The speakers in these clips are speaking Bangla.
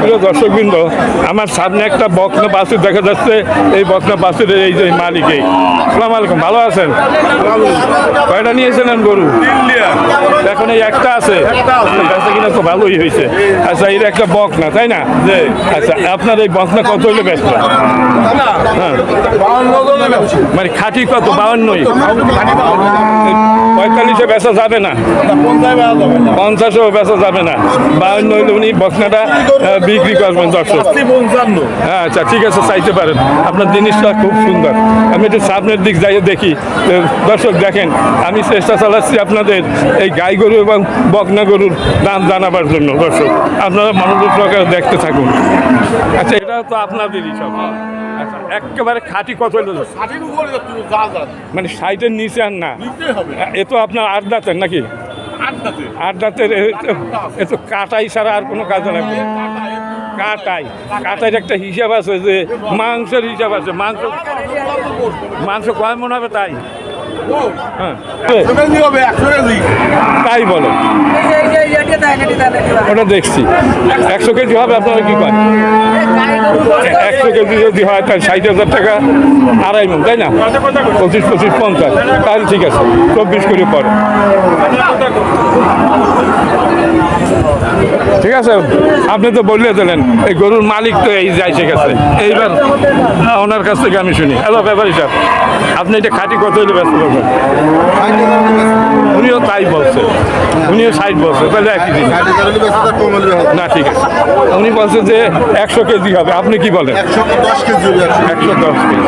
প্রিয় দর্শকবৃন্দ, আমার সামনে একটা বকনা বাছুর দেখা যাচ্ছে। এই বকনা বাছুরের এই যে মালিক, আসসালামু আলাইকুম, ভালো আছেন? কয়টা নিয়েছিলেন গরু? এখন এই একটা আছে, বেচা কিনা তো ভালোই হয়েছে। আচ্ছা, এর একটা বকনা, তাই না? আচ্ছা, আপনার এই বকনা কত হইলে বেচবেন? হ্যাঁ, মানে খাঁটি কত? 52? 45-এ বেচা যাবে না? 50-ও বেচা যাবে না? 52 হইলে উনি বকনাটা বিক্রি করবেন দর্শক। হ্যাঁ, আচ্ছা ঠিক আছে, চাইতে পারেন। আপনার জিনিসটা খুব সুন্দর। আমি একটু সামনের দিক যাই দেখি। দর্শক দেখেন, আমি চেষ্টা চালাচ্ছি আপনাদের এই গাই গরু এবং বকনা গরুর দাম জানাবার জন্য। দর্শক, আপনারা মনোযোগ সহকারে দেখতে থাকুন। আচ্ছা, এটা তো আপনাদেরই সব। আচ্ছা, একেবারে খাঁটি কত হইল? মানে 60-এর নিচে আর না? এ তো আপনার 8 দাঁতের নাকি? 8 দাঁতের। এ তো কাটাই ছাড়া আর কোনো কাজে লাগবে? কাটাই একটা হিসাব আছে, যে মাংসের হিসাব আছে। মাংস কয় মন হবে? তাই তাই বলো, ওটা দেখছি 100 কেজি হবে। আপনারা কি করেন? 100 কেজি যদি হয় তাহলে 60,000 টাকা, 2.5 মন, তাই না? 25, 50, তাহলে ঠিক আছে, 24 করে পরে। ঠিক আছে, আপনি তো বললে দিলেন, এই গরুর মালিক তো এই যাই ঠিক আছে। এইবার ওনার কাছ থেকে আমি শুনি। হ্যালো ব্যাপারী সাহেব, আপনি এটা খাঁটি কত হইলে ব্যস্ত করবেন? উনিও তাই বলছে, উনিও 60 বলছে, তাহলে একই দিন না? ঠিক আছে, উনি বলছে যে 100 কেজি হবে। আপনি কি বলেন? 110 কেজি। 110 কেজি।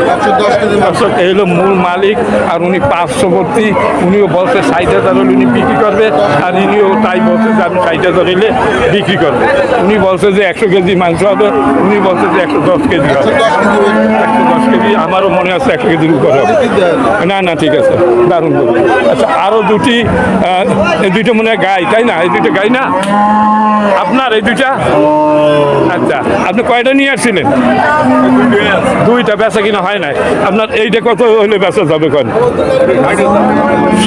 দর্শক, এই হলো মূল মালিক, আর উনি 500 ভর্তি। উনিও বলছে 60,000 হলে উনি বিক্রি করবে, আর ইনিও তাই বলছে যে আমি 60,000 হলে বিক্রি করবে। উনি বলছে যে 100 কেজি মাংস হবে, উনি বলছে যে 110 কেজি হবে। 110 কেজি, আমারও মনে আছে 100 কেজির উপরে হবে। না ঠিক আছে, দারুণ বলুন। আচ্ছা, আরও দুটি, এই দুটো মনে হয় গাই, তাই না? এই দুটো গাই না আপনার? এই দুইটা? আচ্ছা, আপনি কয়টা নিয়ে আসছিলেন? 2টা। বেচা কিনা হয় নাই আপনার? এইটা কত হলে বেচা যাবে? কন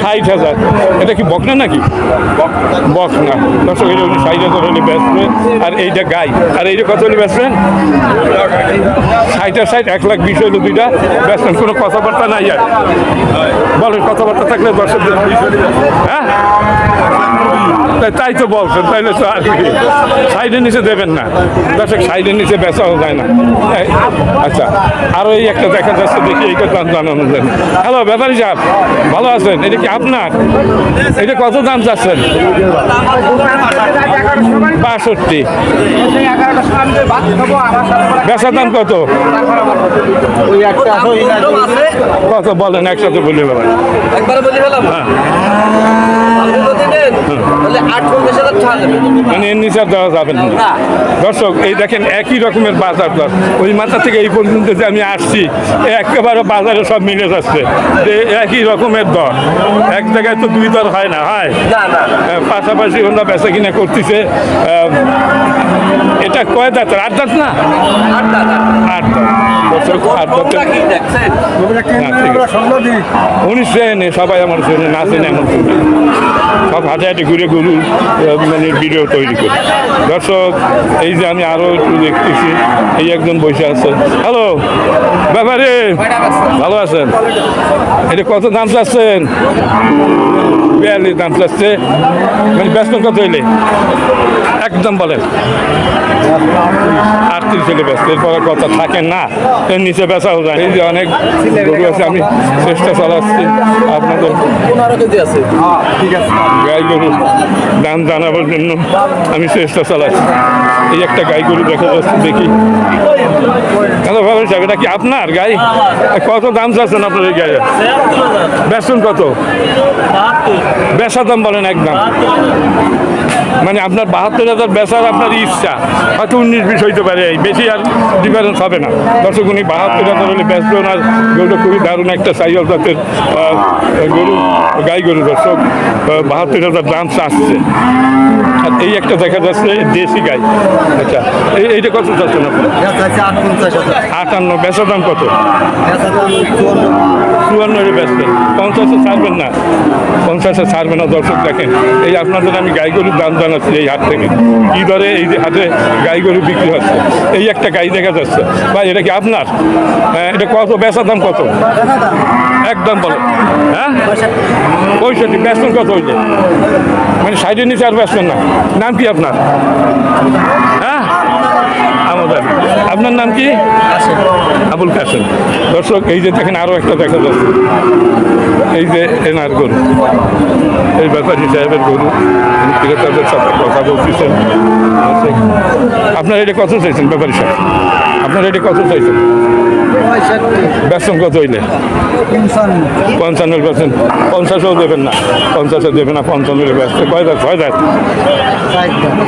60,000। এটা কি বকনা নাকি? বকনা। দর্শক, এটা উনি 60,000 হলে বেচবে। আর এইটা গাই। আর এইটা কত হলে বেচবেন? 60 আর 60, 1,20,000 হইলো দুইটা বেচবেন। কোনো কথাবার্তা নাই আর? বলেন, কথাবার্তা থাকলে দর্শকদের। হ্যাঁ, তাই তো বলছেন, তাইলে তো আর কি 60-এর নিচে দেবেন না? দর্শক, 60-এর নিচে বেচাও যায় না। আচ্ছা, আরও এই একটা দেখা যাচ্ছে, দেখি এইটা দাম জানানো যায়। হ্যালো ব্যাপারী সাহেব, ভালো আছেন? এটা কি আপনার? এটা কত দাম চাচ্ছেন? 62। বেচার দাম কত? কত বলেন, একসাথে বলে বেড়ান। হ্যাঁ, মানে এর নিচে দেওয়া যাবে না। দর্শক, এই দেখেন, একই রকমের বাজার দর। ওই মাথা থেকে এই পর্যন্ত যে আমি আসছি, একেবারে বাজারে সব মিলে যাচ্ছে, যে একই রকমের দর। এক জায়গায় তো 2 দর হয় না, হয় পাশাপাশি ওরা বেচা কিনা করতেছে। এটা কয় দাঁতের? 8 দাঁত না? 8 দাঁত। 8 দাঁত। উনি চেনে, সবাই আমার চেনে, না চেনে এমন সব হাঁটে হাঁটে ঘুরে গরু মানে ভিডিও তৈরি করে। দর্শক, এই যে আমি আরও একটু দেখতেছি, এই একজন বসে আছে। হ্যালো ব্যাপারে, ভালো আছেন? এটা কত দাম চাচ্ছেন? 42 দাম চাচ্ছে। মানে ব্যস্ত কত হইলে একদম বলেন? 38 হলে ব্যস্ত। এরপরে কথা থাকে না, এর নিচে বেচাও যায়। এই যে অনেক গরু আছে, আমি চেষ্টা চালাচ্ছি আপনাদের গাই গরু দাম জানাবার জন্য। আমি চেষ্টা চালাচ্ছি। এই একটা গাই গরু দেখা যাচ্ছে, দেখি। হ্যালো ভালো সাহেব, এটা কি আপনার গাই? কত দাম চাচ্ছেন আপনার এই গায়ে? বেচুন কত? বেচা দাম বলেন একদম। মানে আপনার 72,000 বেচার আপনার ইচ্ছা, হয়তো 19-20 হইতে পারে, বেশি আর ডিফারেন্স হবে না। দর্শক, উনি 72,000 হলে বেচবেন। আর গরুটা খুবই দারুণ একটা সাইয়াল জাতের গরু, গাই গরু। দর্শক, 72,000 দাম চাচ্ছে। আর এই একটা দেখা যাচ্ছে দেশি গাই। আচ্ছা, এইটা কত চাচ্ছেন আপনি? 58। বেচার দাম কত? 54 বেচবেন, 50-এ ছাড়বেন না? 50-এ ছাড়বেন না। দর্শক দেখেন, এই আপনাদের আমি গাই গরুর দাম জানাচ্ছি এই হাট থেকে, কি দরে এই যে হাটে গাই গরু বিক্রি হচ্ছে। এই একটা গাই দেখা যাচ্ছে ভাই, এটা কি আপনার? এটা কত বেচার দাম কত? একদম বলো। হ্যাঁ, 65। বেচবেন কত হইলে? মানে 60-এর নিচে আর বেচবেন না? নাম কি আপনার? হ্যাঁ, আমাদের। আপনার নাম কি? আবুল কাসেম। দর্শক এই যে দেখেন, আরও একটা দেখা যাচ্ছে, এই যে এনার গরু, এই ব্যাপারী সাহেবের গরু, ক্রেতাদের সাথে কথা বলতেছেন। আপনার এটা কত চাইছেন ব্যাপারী সাহেব? আপনার এটা কত চাইছেন? বেতন কত হইলে? 55%। 50-ও দেবেন না? 50-এ দেবেন না, 55-এ ব্যস্ত। কয় দাঁত? 6 দাঁত?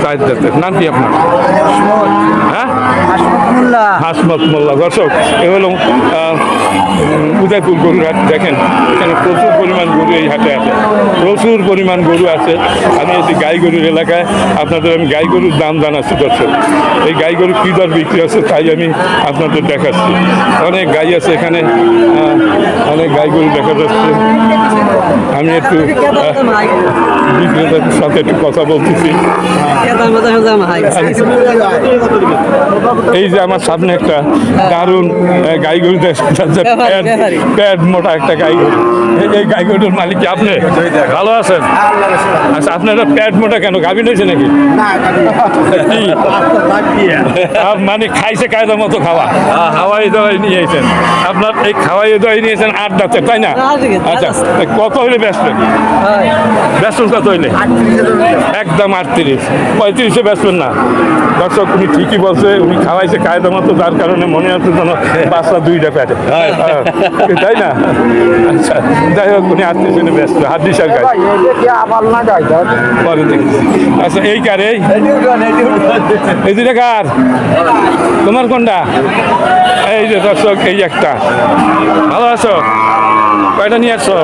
4 দাঁতের। নাম কি আপনার? হ্যাঁ, হাসমত মোল্লা। দর্শক, এ হলো উদয়পুর গরুর হাট। দেখেন, এখানে প্রচুর পরিমাণ গরু এই হাটে আছে, প্রচুর পরিমাণ গরু আছে। আমি এসে গাই গরুর এলাকায়, আপনাদের আমি গাই গরুর দাম জানাচ্ছি। দর্শক, এই গাই গরু কী দর বিক্রি আছে তাই আমি আপনাদের দেখাচ্ছি। অনেক গাই আছে এখানে, অনেক গাই গরু দেখা যাচ্ছে। আমি একটু বিক্রেতার সাথে একটু কথা বলতেছি। এই যে আমার সামনে একটা দারুণ গাই গরু প্যাড মোটা একটা গাই গরু। এই গাই গরুর মালিক কি আপনি? ভালো আছেন? আচ্ছা, আপনার প্যাড মোটা কেন? গাভীন হয়েছে নাকি? মানে খাইছে কায়দার মতো খাওয়া, খাওয়াই দাওয়াই নিয়েছেন আপনার? এই খাওয়াই দাওয়াই নিয়েছেন 8 দাঁতের, তাই না? আচ্ছা, কত হইলে বেচবেন? বেচবেন কত হইলে? একদম 38। 35-এ বেচবেন না? দর্শক, উনি ঠিকই বলছে, উনি খাওয়াইছে কায়দা মতো, যার কারণে মনে হচ্ছে যেন বাচ্চা 2টা প্যাটে, তাই না? আচ্ছা, যাই হোক, উনি 38-এ ব্যস্ত। হাড্ডিসার গাই পরে দেখি। আচ্ছা, এই কার? এই দুটা কার? তোমার কোনটা? এই যে দর্শক, এই একটা। ভালো আছো? কয়টা নিয়ে আসছো?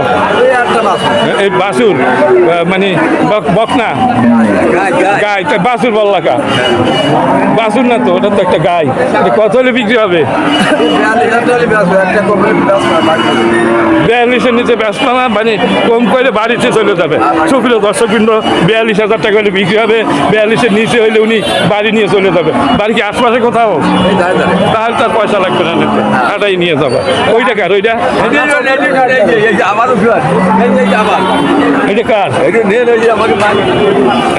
এই বাসুর, মানে বকনা গাই? বাসুর বললা কা? বাসুর না তো, ওটা তো একটা গাই। কত হলে বিক্রি হবে? 42-এর নিচে ব্যস্ত না, মানে কম করে বাড়িতে চলে যাবে। সুপ্রিয় দর্শকবৃন্দ, 42,000 টাকা হলে বিক্রি হবে। 42-এর নিচে হইলে উনি বাড়ি নিয়ে চলে যাবে। বাড়ি কি আশপাশে কোথাও? তাহলে তার পয়সা লাগবে না, হাটাই নিয়ে যাবে। ওইটা কার? ওইটা এটা কার?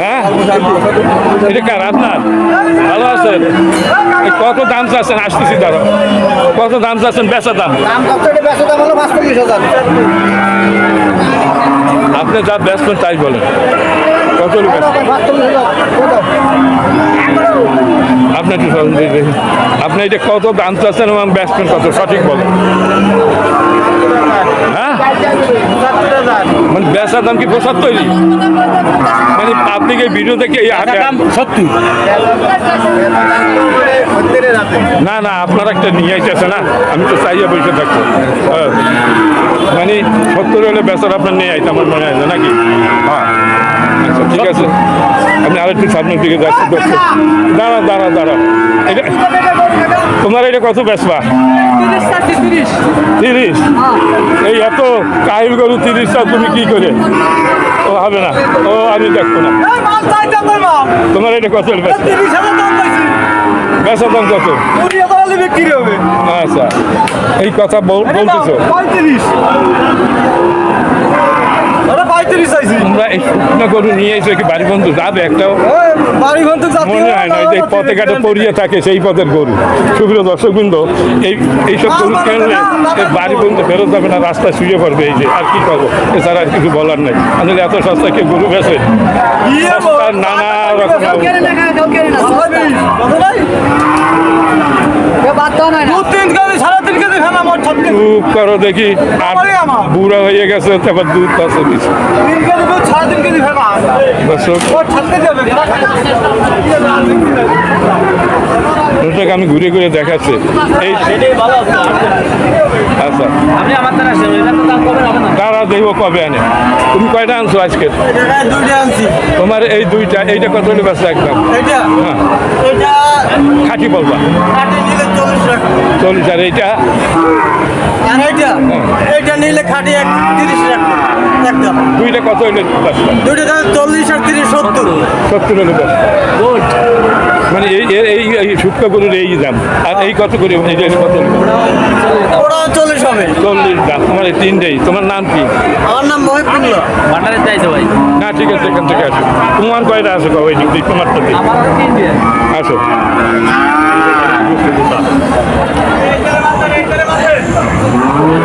হ্যাঁ, এটা কার? আপনার? ভালো আছেন? কত দাম চাচ্ছেন? আসতেছি দাদা। কত দাম চাচ্ছেন? বেচা দাম? আপনি যা ব্যস্ত তাই বলেন। কত আপনি একটু আপনি এটা কত দাম চাচ্ছেন এবং ব্যস্ত কত সঠিক বলেন? হ্যাঁ, মানে বেচার দাম কি 75? মানে আপনি কি ভিডিও দেখে এই হাটে 70? না না, আপনার একটা নিয়ে আইতেছে না, আমি তো চাইয়া বসে থাকবো। মানে 70 হলে বেচার আপনার নিয়ে আইতে আমার মনে হয় নাকি? হ্যাঁ, আচ্ছা, ঠিক আছে। আমি আরেকটু সামনের দিকে যাচ্ছি। দাঁড়া দাঁড়া দাঁড়া, এটা তোমার এটা কত বেচবা? 30? এই এত কাহিল গরু 30টা তুমি কি করে? ও হবে না, ও আমি দেখবো না। তোমার এটা কত বেচার দাম কত? আচ্ছা, এই কথা বলতেছো? তোমরা এই শুকনো গরু নিয়ে এসে কি বাড়ি বন্ধু যাবে? একটাও মনে হয় না যে পথে ঘাটে পড়িয়ে থাকে সেই পথের গরু। সুপ্রিয় দর্শকবৃন্দ, এইসব গরু কিনলে বাড়ি বন্ধু ফেরত যাবে না, রাস্তায় শুয়ে পড়বে। এই যে আর কি করবো, এছাড়া আর কিছু বলার নেই। আসলে এত সস্তায় কেউ গরু বেছে? নানা রকম চুপ করো দেখি। আর বুড়া হয়ে গেছে, তারপর দুধ আছে আপনাকে আমি ঘুরে ঘুরে দেখাচ্ছি এই আচ্ছা তারা দেখবো কবে আনে তুমি কয়টা আনছো আজকে তোমার এই দুইটা এইটা কত হলে বেচা একদম হ্যাঁ খাঁটি বলবা 40 আর এইটা এটা নিলে খাটি 30 টাকা একদম দুইটা কত হলে বেচা দুইটা 40 আর 30 70 70 হলে বেচা মানে এই শুটকা গরুর এই দাম আর এই কত করে এইটা কত ওরা 40 হবে 40 দাম তোমার এই তিনটেই তোমার নাম কি আমার নাম মহিবুল্লাহ ভান্ডারে চাইছে ভাই না ঠিক আছে এখান থেকে আসো তোমার কয়টা আছে ওই দিক দিয়ে তোমারটা দিক আমার তিনটে আসো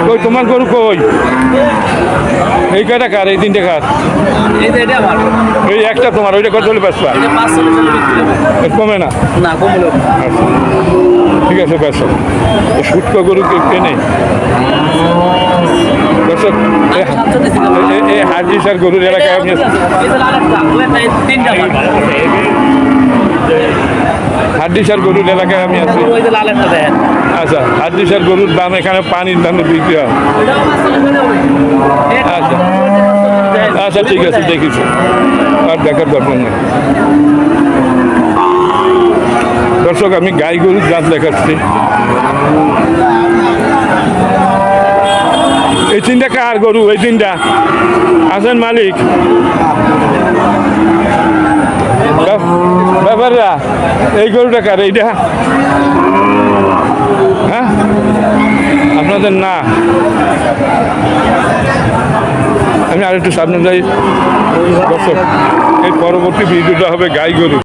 কই তোমার গরু কই এই কয়টা কার এই তিনটে কার এই যে এটা আমার এই একটা তোমার ওইটা কত হলে বেচবা এটা 540 বিক্রি হবে এর কমে না না কমলো আচ্ছা ঠিক আছে বেচো শুটকা গরু কেনে দর্শক এই হাজি স্যার গরুর এলাকায় আপনি এই যে লালটা ওই তিনটা আমার হাড্ডিসার গরুর এলাকায় আমি আছি ওই যে লালটা দেন আচ্ছা হাড্ডিসার গরুর দাম এখানে পানির দামে বিক্রি হয় আচ্ছা আচ্ছা ঠিক আছে দেখিস আর দেখার দরকার নেই দর্শক আমি গাই গরুর জাত দেখাচ্ছি এই তিনটা কার গরু এই তিনটা আছেন মালিক ব্যাপাররা এই গরুটা কার এইটা হ্যাঁ আপনাদের না আমি আরেকটু সামনে যাই দর্শক এই পরবর্তী ভিডিওটা হবে গাই গরু